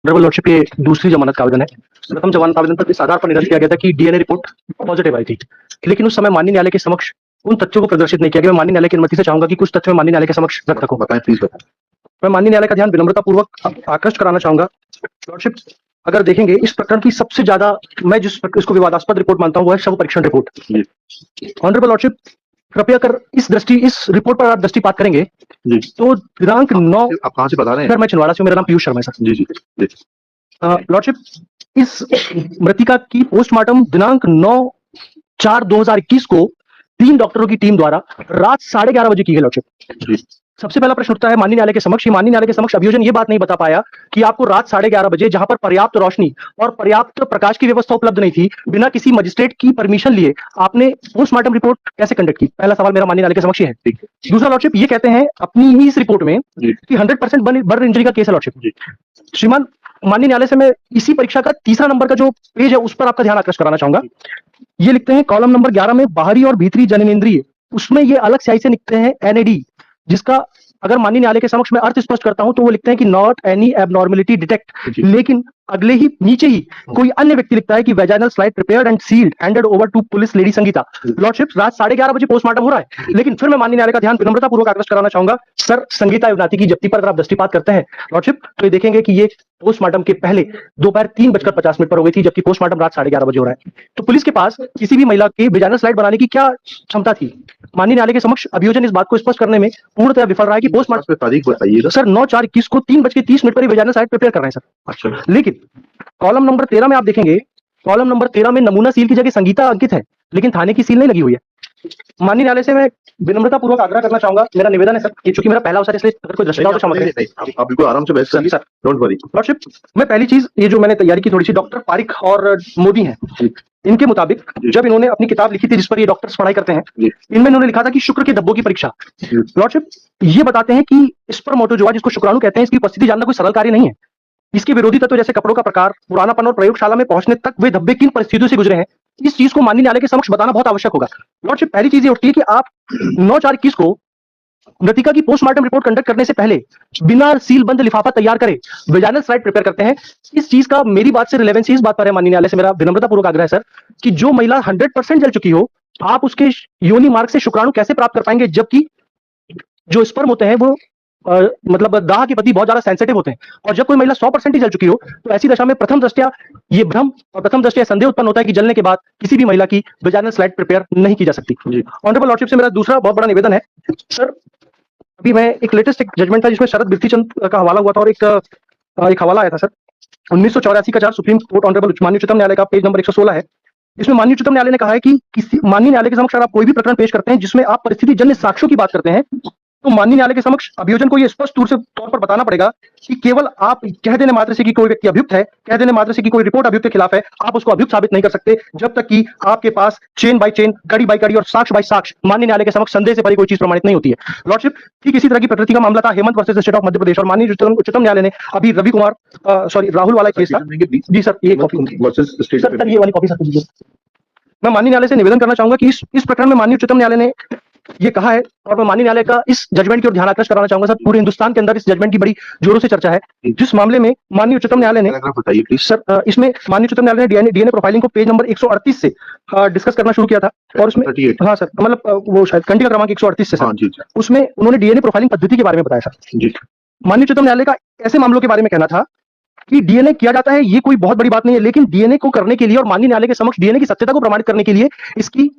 Honourable lordship ये दूसरी जमानत का आवेदन है। प्रथम जमानत आवेदन पर इस आधार पर निरस्त किया गया था कि डीएनए रिपोर्ट पॉजिटिव आई थी, लेकिन उस समय माननीय न्यायालय के समक्ष उन तथ्यों को प्रदर्शित नहीं किया गया। मैं माननीय न्यायालय की अनुमति से चाहूंगा कि कुछ तथ्य मैं माननीय न्यायालय के समक्ष रख रखूं। बताएं प्लीज बताएं। मैं माननीय न्यायालय का ध्यान विनम्रता पूर्वक आकृष्ट कराना चाहूंगा। लॉर्डशिप, अगर देखेंगे इस प्रकरण की सबसे ज्यादा मैं जिस इसको विवादास्पद रिपोर्ट मानता हूं वो है शव परीक्षण रिपोर्ट। ऑनरेबल लॉर्डशिप, कृपया कर इस रिपोर्ट पर आप दृष्टिपात करेंगे जी। तो दिनांक 9, आप कहां से बता रहे हैं? सर मैं छिंदवाड़ा से हूं, मेरा नाम पीयूष शर्मा है सर। जी जी जी। लॉर्डशिप, इस मृतिका की पोस्टमार्टम दिनांक 9/4/2021 को 3 डॉक्टरों की टीम द्वारा रात 11:30 बजे की गई। लॉर्डशिप, सबसे पहला प्रश्न उठता है माननीय न्यायालय के समक्ष, माननीय न्यायालय के समक्ष अभियोजन ये बात नहीं बता पाया कि आपको रात 11:30 बजे, जहां पर पर्याप्त रोशनी और पर्याप्त प्रकाश की व्यवस्था उपलब्ध नहीं थी, बिना किसी मजिस्ट्रेट की परमिशन लिए आपने पोस्टमार्टम रिपोर्ट कैसे कंडक्ट की? पहला सवाल मेरा माननीय न्यायालय के समक्ष है। दूसरा लॉर्डशिप, ये कहते हैं अपनी ही इस रिपोर्ट में कि 100% बर्न इंजरी का केस है। लॉर्डशिप, श्रीमान माननीय न्यायालय से मैं इसी परीक्षा का तीसरा नंबर का जो पेज है उस पर आपका ध्यान आकर्षित कराना चाहूंगा। ये लिखते हैं कॉलम नंबर 11 में बाहरी और भीतरी जननेंद्रिय, उसमें ये अलग स्याही से लिखते हैं एनएडी, जिसका अगर माननीय न्यायालय के समक्ष मैं अर्थ स्पष्ट करता हूं तो वो लिखते हैं कि नॉट एनी एबनॉर्मलिटी डिटेक्ट, लेकिन अगले ही नीचे ही कोई अन्य व्यक्ति लिखता है कि vaginal slide prepared and sealed handed over to police lady Sangeeta. Lordship, रात 11:30 बजे पोस्टमार्टम हो रहा है, लेकिन फिर मैं माननीय न्यायालय का ध्यान विनम्रता पूर्वक आकर्षित कराना चाहूंगा सर संगीता युवनाथी की जब्ती पर अगर आप दृष्टिपात करते हैं लॉर्डशिप तो ये देखेंगे कि ये पोस्टमार्टम के पहले दोपहर 3:50 पर हो गई थी, जबकि पोस्टमार्टम रात 11:30 बजे हो रहा है। तो पुलिस के पास किसी भी महिला की वेजाइनल स्लाइड बनाने की क्या क्षमता थी? माननीय न्यायालय के समक्ष अभियोजन इस बात को स्पष्ट करने में पूर्णतः विफल रहा है कि पोस्टमार्टम तारीख बताइएगा सर 9/4/21 को 3:30 पर वेजाइनल स्लाइड प्रिपेयर कर रहे हैं सर। अच्छा, लेकिन कॉलम नंबर 13 में आप देखेंगे, कॉलम नंबर 13 में नमूना सील की जगह संगीता अंकित है, लेकिन थाने की सील नहीं लगी हुई है। माननीय न्यायालय से मैं विनम्रता पूर्वक आग्रह करना चाहूंगा, मेरा निवेदन है सर, कि चूंकि मेरा पहला अवसर इसलिए अगर कोई दृष्टिता हो तो क्षमा करें। आप बिल्कुल आराम से बैठ सकते हैं सर। Don't worry. लॉर्डशिप, मैं पहली चीज ये जो मैंने तैयारी की थोड़ी सी, डॉक्टर पारिक और मोदी हैं, इनके मुताबिक जब इन्होंने अपनी किताब लिखी थी जिस पर ये डॉक्टर्स पढ़ाई करते हैं, इनमें इन्होंने लिखा था कि शुक्र के धब्बों की परीक्षा। लॉर्डशिप, ये बताते हैं कि स्पर्मोटोजोआ जिसको शुक्राणु कहते हैं, इसकी उपस्थिति जानना कोई सरल कार्य नहीं है। इसके विरोधी तत्व जैसे कपड़ों का प्रकार, पुरानापन और प्रयोगशाला में पहुंचने तक वे धब्बे किन परिस्थितियों से गुजरे हैं, इस चीज को माननीय न्यायालय के समक्ष बताना बहुत आवश्यक होगा। लॉर्डशिप, पहली चीज ये उठती है कि आप 9/4/21 को मृतिका की पोस्टमार्टम रिपोर्ट कंडक्ट करने से पहले बिना सील बंद लिफाफा तैयार करे वेजाइनल स्लाइड प्रिपेयर करते हैं। इस चीज का मेरी बात से रिलेवेंस इस बात पर है, माननीय न्यायालय से मेरा विनम्रता पूर्वक आग्रह है सर, कि जो महिला 100% जल चुकी हो, आप उसके योनि मार्ग से शुक्राणु कैसे प्राप्त कर पाएंगे, जबकि जो स्पर्म होते हैं वो मतलब दाह के प्रति बहुत ज्यादा सेंसिटिव होते हैं, और जब कोई महिला 100% ही जल चुकी हो तो ऐसी दशा में प्रथम दृष्टया ये भ्रम और प्रथम दृष्टया संदेह उत्पन्न होता है कि जलने के बाद किसी भी महिला की वेजाइनल स्लाइड प्रिपेयर नहीं की जा सकती। ऑनरेबल लॉर्डशिप से मेरा दूसरा बहुत बड़ा निवेदन है सर, अभी मैं एक लेटेस्ट जजमेंट था जिसमें शरद बिरथी चंद का हवाला हुआ था, और एक हवाला आया था सर 1984 का 4 सुप्रीम कोर्ट ऑनरेबल माननीय उच्चतम न्यायालय का, पेज नंबर 116 है। इसमें माननीय उच्चतम न्यायालय ने कहा है कि किसी माननीय न्यायालय के समक्ष अगर आप कोई भी प्रकरण पेश करते हैं जिसमें आप परिस्थिति जन्य साक्ष्यों की बात करते हैं, तो माननीय न्यायालय के समक्ष अभियोजन को यह स्पष्ट तौर पर बताना पड़ेगा कि केवल आप कह देने मात्र से कि कोई व्यक्ति अभियुक्त है, कह देने मात्र से कि कोई रिपोर्ट अभियुक्त के खिलाफ है, आप उसको अभियुक्त साबित नहीं कर सकते जब तक कि आपके पास चेन बाय चेन, कड़ी बाय कड़ी और साक्ष्य बाय साक्ष्य माननीय न्यायालय के समक्ष संदेह से भरी कोई चीज प्रमाणित नहीं होती है। लॉर्डशिप, ठीक इसी तरह की प्रकृति का मामला था Hemant versus state of Madhya Pradesh, और माननीय उच्चतम न्यायालय ने अभी राहुल वाला केस था। जी सर, ये कॉपी सर, ये वाली कॉपी सर दीजिए। मैं माननीय न्यायालय से निवेदन करना चाहूंगा कि इस प्रकरण में माननीय उच्चतम न्यायालय ने ये कहा है, और मैं माननीय न्यायालय का इस जजमेंट की ओर ध्यान आकर्षित कराना चाहूंगा सर। पूरे हिंदुस्तान के अंदर इस जजमेंट की बड़ी जोरों से चर्चा है, जिस मामले में माननीय उच्चतम न्यायालय ने बताइए प्लीज सर, इसमें माननीय उच्चतम न्यायालय ने डीएनए प्रोफाइलिंग को पेज नंबर 138 से डिस्कस करना शुरू किया था, और उसमें हाँ सर, मतलब वो शायद खंडिका क्रमांक 138 से सर, उसमें उन्होंने डीएनए प्रोफाइलिंग पद्धति के बारे में बताया सर। माननीय उच्चतम न्यायालय का ऐसे मामलों के बारे में कहना था कि डीएनए किया जाता है, ये कोई बहुत बड़ी बात नहीं है, लेकिन डीएनए को करने के लिए और माननीय न्यायालय के समक्ष डीएनए की सत्यता को प्रमाणित करने के लिए इसकी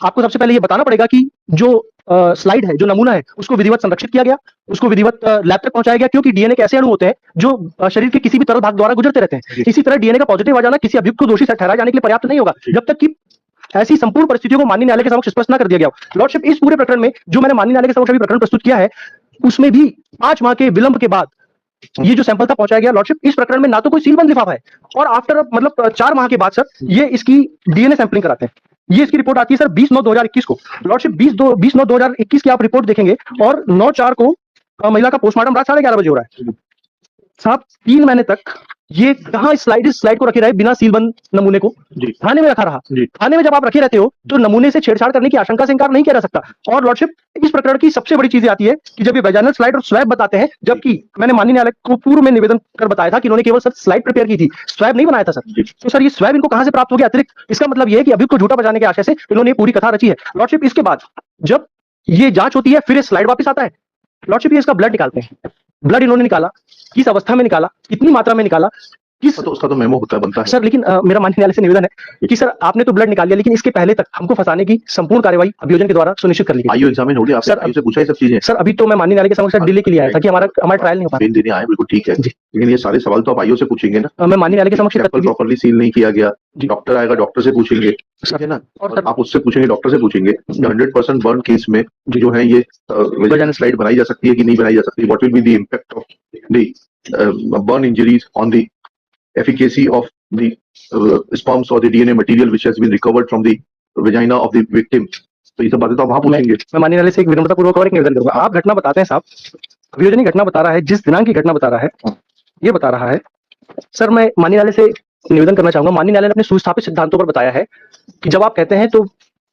आपको सबसे पहले ये बताना पड़ेगा कि जो स्लाइड है, जो नमूना है, उसको विधिवत संरक्षित किया गया, उसको विधिवत लैब तक पहुंचाया गया, क्योंकि डीएनए के ऐसे अणु होते हैं जो शरीर के किसी भी तरल भाग द्वारा गुजरते रहते हैं। इसी तरह डीएनए का पॉजिटिव आ जाना किसी अभियुक्त को दोषी ठहराए जाने के लिए पर्याप्त नहीं होगा जब तक कि ऐसी संपूर्ण परिस्थितियों को माननीय न्यायालय के समक्ष स्पष्ट न कर दिया गया। लॉर्डशिप, इस पूरे प्रकरण में जो मैंने माननीय न्यायालय के समक्ष अभी प्रकरण प्रस्तुत किया है, उसमें भी 5 माह के विलंब के बाद ये जो सैंपल था पहुंचाया गया। लॉर्डशिप, इस प्रकरण में ना तो कोई सीलबंद लिफाफा है, और आफ्टर मतलब 4 माह के बाद सर ये इसकी डीएनए सैंपलिंग कराते हैं। ये इसकी रिपोर्ट आती है सर 20/9/2021 को। लॉर्डशिप, 20/9/2021 की आप रिपोर्ट देखेंगे, और 9/4 को महिला का पोस्टमार्टम रात 11:30 बजे हो रहा है साहब। 3 महीने तक ये कहाँ इस स्लाइड को रखे रहे बिना सील बंद नमूने को जी थाने में रखा रहा। जी थाने में जब आप रखे रहते हो तो नमूने से छेड़छाड़ करने की आशंका से इनकार नहीं किया जा सकता। और लॉर्डशिप, इस प्रकरण की सबसे बड़ी चीज आती है कि जब ये वैजाइनल स्लाइड और स्वैब बताते हैं, जबकि मैंने माननीय न्यायालय को पूर्व में निवेदन कर बताया था कि इन्होंने केवल सर स्लाइड प्रिपेयर की थी, स्वैब नहीं बनाया था सर। जी तो सर ये स्वैब इनको कहां से प्राप्त हो गया अतिरिक्त? इसका मतलब ये है कि अभियुक्त को झूठा बचाने के आशय से इन्होंने ये पूरी कथा रची है। लॉर्डशिप, इसके बाद जब ये जांच होती है फिर ये स्लाइड वापस आता है। लॉर्डशिप, ये इसका ब्लड निकालते हैं। ब्लड इन्होंने निकाला, किस अवस्था में निकाला, कितनी मात्रा में निकाला, किस तो उसका तो मेमो होता है, बनता है सर। लेकिन मेरा माननीय न्यायालय से निवेदन है कि सर आपने तो ब्लड निकाल लिया, लेकिन इसके पहले तक हमको फंसाने की संपूर्ण कार्यवाही अभियोजन के द्वारा सुनिश्चित कर ली गई। आईओ एग्जामिन हो गया आपने? सर, आईओ से पूछा ये सब चीजें? सर अभी तो मैं माननीय न्यायालय के समक्ष डिले के लिए आया था कि हमारा ट्रायल नहीं हो पाया। बेन देने आए, बिल्कुल ठीक है, जी। लेकिन ये सारे सवाल तो आप आईओ से पूछेंगे ना। मैं माननीय न्यायालय के समक्ष सैंपल प्रॉपर्ली सील नहीं किया गया, जी। डॉक्टर आएगा, डॉक्टर से पूछेंगे, ठीक है ना। और और सर आप उससे पूछेंगे, डॉक्टर से पूछेंगे 100% बर्न केस में जो है ये वैजाइनल स्लाइड बनाई जा सकती है कि नहीं बनाई जा सकती, what will be the impact of the burn injuries on the efficacy of the sperms or the DNA material which has been recovered from the vagina of the victim। तो ये सब बातें तो आप वहां पूछेंगे। मैं माननीय न्यायालय से एक विनम्रतापूर्वक और एक निवेदन करूंगा। आप घटना बताते हैं साहब, अभियोजन घटना बता रहा है, जिस दिनांक की घटना बता रहा है ये बता रहा है। सर मैं माननीय न्यायालय से निवेदन करना चाहूंगा, माननीय न्यायालय ने अपने सुस्थापित सिद्धांतों पर बताया है कि जब आप कहते हैं तो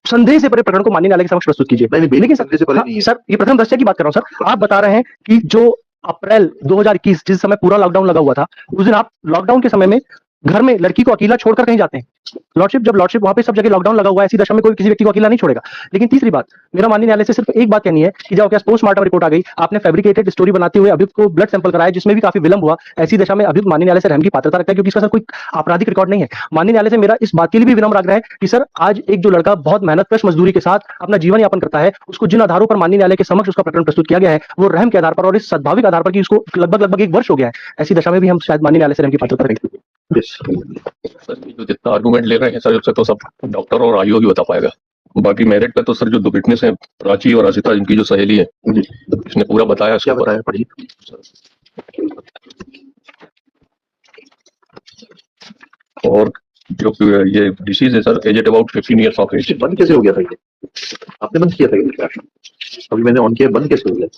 संदेह से परे प्रकरण को माननीय न्यायालय के समक्ष प्रस्तुत कीजिए। लेकिन संदेह से परे नहीं है। सर ये प्रथम दृष्टया की बात कर रहा हूं सर। आप बता रहे हैं कि जो अप्रैल 2021 जिस समय पूरा लॉकडाउन लगा हुआ था, उस दिन आप लॉकडाउन के समय में घर में लड़की को अकेला छोड़कर कहीं जाते हैं। लॉर्डशिप, जब लॉर्डशिप वहां पे सब जगह लॉकडाउन लगा हुआ है, ऐसी दशा में कोई किसी व्यक्ति को अकेला नहीं छोड़ेगा। लेकिन तीसरी बात, मेरा माननीय न्यायालय से सिर्फ एक बात कहनी है कि जब आपके पास पोस्टमार्टम रिपोर्ट आ गई, आपने फैब्रिकेटेड स्टोरी बनाते हुए अभियुक्त को ब्लड सैंपल कराया, जिसमें भी काफी विलंब हुआ, ऐसी दशा में अभियुक्त माननीय न्यायालय से रहम की पात्रता रखता है, क्योंकि इसका सर कोई आपराधिक रिकॉर्ड नहीं है। माननीय न्यायालय से मेरा इस बात के लिए भी विनम्र आग्रह है कि सर आज एक जो लड़का बहुत मेहनतकश मजदूरी के साथ अपना जीवन यापन करता है, उसको जिन आधारों पर माननीय न्यायालय के समक्ष उसका प्रकरण प्रस्तुत किया गया है, वो रहम के आधार पर और इस सद्भाविक आधार पर कि उसको लगभग 1 वर्ष हो गया है, ऐसी दशा में भी हम शायद माननीय न्यायालय से रहम की पात्रता रखें। सर जो जितना आर्गुमेंट ले रहे हैं सर, उससे तो सब डॉक्टर और आईओ भी बता पाएगा। बाकी मेरिट पे तो सर जो 2 विटनेस हैं, प्राची और असिता, इनकी जो सहेली है, इसने पूरा बताया। क्या बताया, पढ़िए। और जो ये डिसीज है sir, as at about 15 years of age. बंद कैसे हो गया था ये? आपने बंद किया था क्या? अभी मैंने ऑन किया, बंद कैसे हो गया?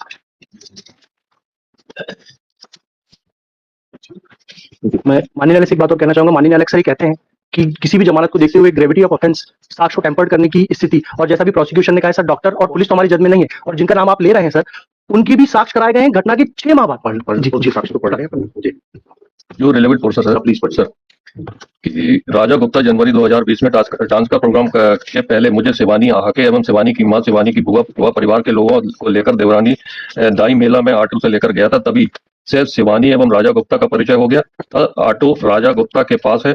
मैं माननीय न्यायालय से एक बात और कहना चाहूंगा। माननीय न्यायालय अक्सर ही कहते हैं कि किसी भी जमानत को देखते हुए ग्रेविटी ऑफ ऑफेंस, साक्ष्य को टेम्पर्ड करने की स्थिति, और जैसा भी प्रोसिक्यूशन ने कहा है सर, डॉक्टर और पुलिस तो हमारी जद में नहीं है, और जिनका नाम आप ले रहे हैं सर, उनकी भी साक्ष्य कराए गए हैं घटना के 6 माह बाद। जी, साक्ष्य तो पढ़ रहे हैं जी। जो रिलेवेंट पोर्शन सर, प्लीज पढ़िए सर कि राजा गुप्ता जनवरी 2020 में डांस का प्रोग्राम के पहले मुझे शिवानी आहाके एवं शिवानी की मां, शिवानी की बुआ परिवार के लोगों को लेकर देवरानी दाई मेला में ऑटो से लेकर गया था। तभी से शिवानी एवं राजा गुप्ता का परिचय हो गया। ऑटो राजा गुप्ता के पास है।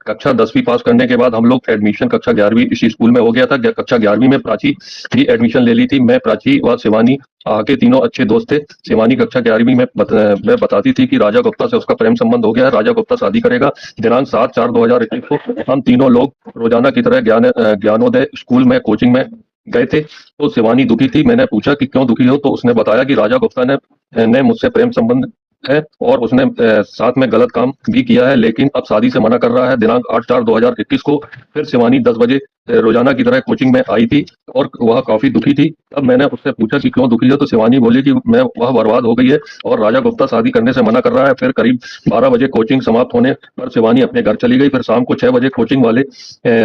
कक्षा 10वीं पास करने के बाद हम लोग एडमिशन कक्षा 11वीं इसी स्कूल में हो गया था। कक्षा 11वीं में प्राची भी एडमिशन ले ली थी। मैं, प्राची व शिवानी आके तीनों अच्छे दोस्त थे। शिवानी कक्षा 11वीं में बताती थी कि राजा गुप्ता से उसका प्रेम संबंध हो गया है, राजा गुप्ता शादी करेगा। दिनांक 7/4/2021 को हम तीनों लोग रोजाना की तरह ज्ञानोदय स्कूल में कोचिंग में गए थे। तो शिवानी दुखी थी। मैंने पूछा कि क्यों दुखी हो, तो उसने बताया कि राजा गुप्ता ने मुझसे प्रेम संबंध है और उसने साथ में गलत काम भी किया है, लेकिन अब शादी से मना कर रहा है। दिनांक 8/4/2021 को फिर शिवानी 10 बजे रोजाना की तरह कोचिंग में आई थी और वह काफी दुखी थी। तब मैंने उससे पूछा कि क्यों दुखी है, तो शिवानी बोली कि वह बर्बाद हो गई है और राजा गुप्ता शादी करने से मना कर रहा है। फिर करीब 12 बजे कोचिंग समाप्त होने पर शिवानी अपने घर चली गई। फिर शाम को 6 बजे कोचिंग वाले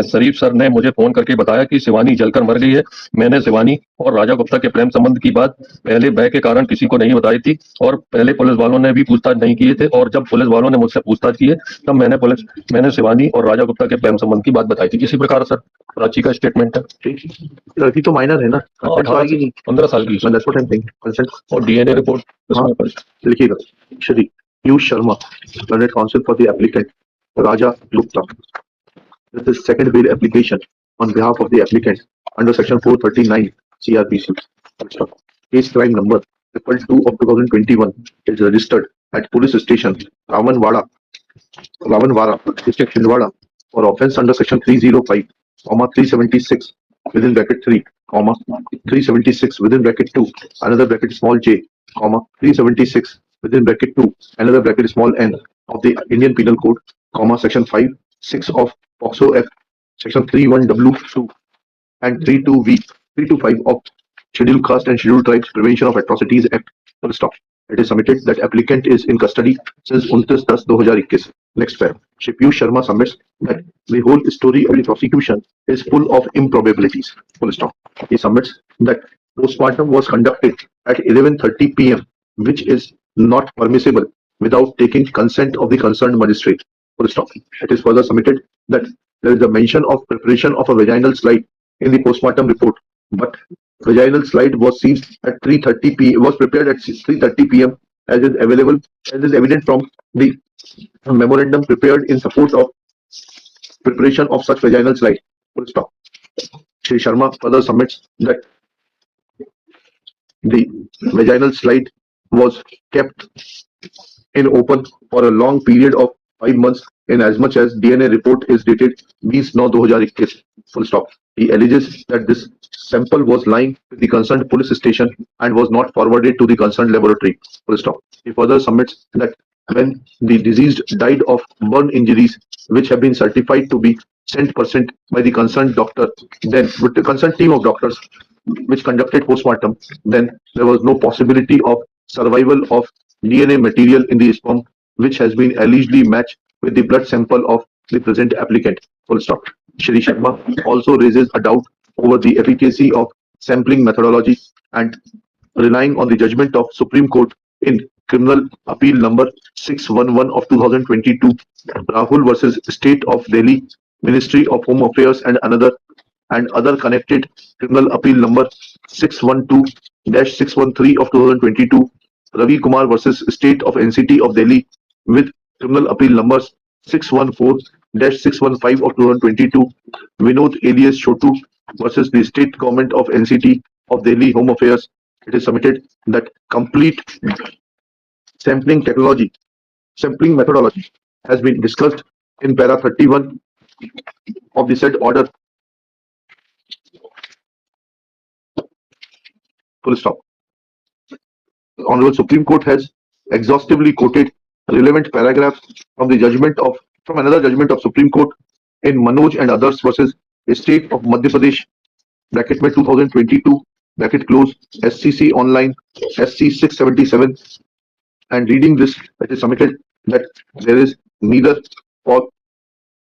शरीफ सर ने मुझे फोन करके बताया कि शिवानी जलकर मर गई है। मैंने शिवानी और राजा गुप्ता के प्रेम संबंध की बात पहले भय के कारण किसी को नहीं बताई थी और पहले पुलिस वालों ने भी पूछताछ नहीं किए थे, और जब पुलिस वालों ने मुझसे पूछताछ की है तब मैंने शिवानी और राजा गुप्ता के प्रेम संबंध की बात बताई थी। इसी प्रकार सर प्राची का स्टेटमेंट है। लड़की तो माइनर है ना, 15 साल की और डीएनए रिपोर्ट लिखिएगा। Shri Piyush Sharma, learned council for the applicant Raja Gupta, this is second bail application on behalf of the applicant under section 439 CRPC. Case crime number 222 of 2021 is registered at police station Ramanwada, district Chhindwada for offence under section 305, 376 within bracket 3, 376 within bracket 2, another bracket small j, 376 within bracket 2, another bracket small n of the Indian Penal Code, section 5(6) of POCSO Act, section 31W2 and 32V, 325 of Scheduled Caste and Scheduled Tribes Prevention of Atrocities Act. Full stop. it is submitted that applicant is in custody since 29/10/2021. Next paragraph. Shri Piyush Sharma submits that the whole story of the prosecution is full of improbabilities. Full stop. He submits that postmortem was conducted at 11:30 p.m., which is not permissible without taking consent of the concerned magistrate. Full stop. It is further submitted that there is a mention of preparation of a vaginal slide in the postmortem report, but vaginal slide was seen at 3:30 p.m. was prepared at 3:30 p.m. as is evident from the memorandum prepared in support of preparation of such vaginal slide. Full stop. Shri Sharma further submits that the vaginal slide was kept in open for a long period of 5 months in as much as DNA report is dated 20/9/2021. Full stop. He alleges that this sample was lying with the concerned police station and was not forwarded to the concerned laboratory. Full stop. He further submits that when the deceased died of burn injuries which have been certified to be 100% by the concerned doctor, then with the concerned team of doctors which conducted postmortem, then there was no possibility of survival of DNA material in the sperm which has been allegedly matched with the blood sample of the present applicant. Full stop. Shri Sharma also raises a doubt over the efficacy of sampling methodology and relying on the judgment of Supreme Court in Criminal Appeal number 611 of 2022, Rahul versus State of Delhi, Ministry of Home Affairs and other connected Criminal Appeal number 612-613 of 2022, Ravi Kumar versus State of NCT of Delhi with Criminal Appeal numbers 614-615 of 2022, Vinod alias Chotu versus the State Government of NCT of Delhi Home Affairs. It is submitted that complete sampling methodology has been discussed in para 31 of the said order. Full stop. The Honorable Supreme Court has exhaustively quoted relevant paragraphs from another judgment of Supreme Court in Manoj and others versus State of Madhya Pradesh, bracket में 2022, bracket close, SCC online, SC 677, and reading this, it is submitted that there is neither for